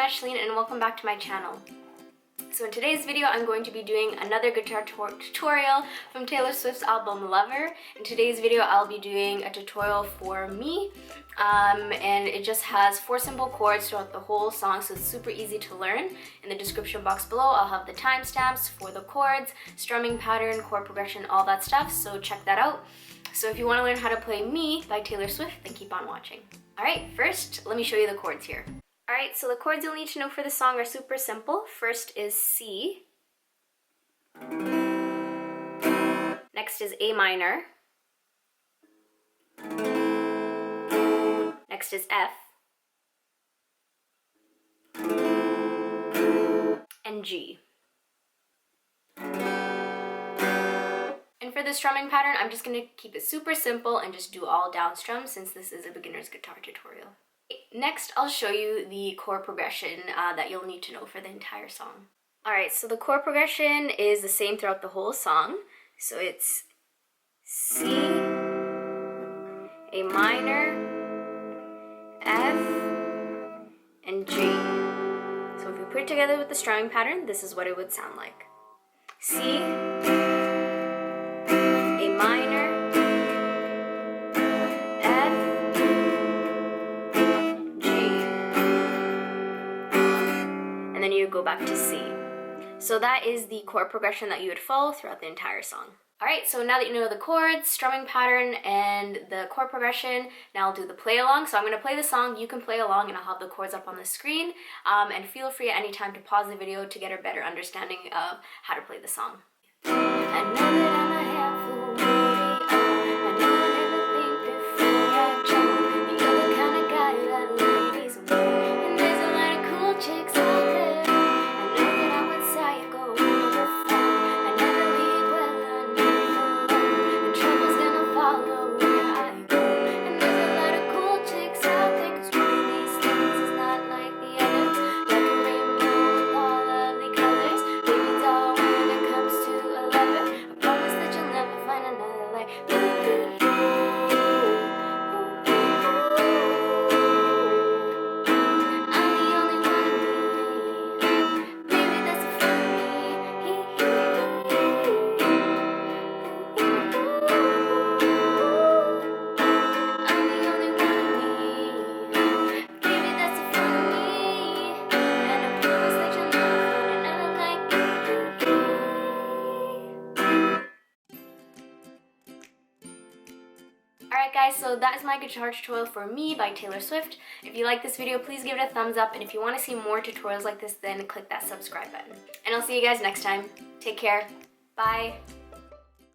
Ashley and welcome back to my channel. So in today's video, I'm going to be doing another guitar tutorial from Taylor Swift's album Lover. In today's video, I'll be doing a tutorial for me, and it just has 4 simple chords throughout the whole song, so it's super easy to learn. In the description box below, I'll have the timestamps for the chords, strumming pattern, chord progression, all that stuff, so check that out. So if you want to learn how to play Me by Taylor Swift, then keep on watching. Alright, first, let me show you the chords here. Alright, so the chords you'll need to know for the song are super simple. First is C. Next is A minor. Next is F. And G. And for the strumming pattern, I'm just going to keep it super simple and just do all down strums since this is a beginner's guitar tutorial. Next, I'll show you the chord progression that you'll need to know for the entire song. Alright, so the chord progression is the same throughout the whole song. So it's C, A minor, F, and G. So if we put it together with the strumming pattern, this is what it would sound like. C, A minor, F, G, and then you go back to C. So that is the chord progression that you would follow throughout the entire song. Alright, so now that you know the chords, strumming pattern, and the chord progression, now I'll do the play along. So I'm going to play the song, you can play along, and I'll have the chords up on the screen. And feel free at any time to pause the video to get a better understanding of how to play the song. I know that I'm a handful, baby. I know I never think before I jump. You're the kind of guy that ladies want. And there's a lot of cool chicks out there. I know that I'm a psycho with a phone. I never leave well, I never alone. And trouble's gonna follow where I go. And there's a lot of cool chicks out there, 'cause one of these things is not like the others. Like a rainbow with all lovely colors. Baby doll, when it comes to a lover, I promise that you'll never find another like me. I'm the only one of me. Baby, that's it for me. I'm the only one of me. Baby, that's it for me. And I promise that you'll never find another like me. Alright guys, so that is my guitar tutorial for Me by Taylor Swift. If you like this video, please give it a thumbs up, and if you want to see more tutorials like this, then click that subscribe button. And I'll see you guys next time. Take care. Bye.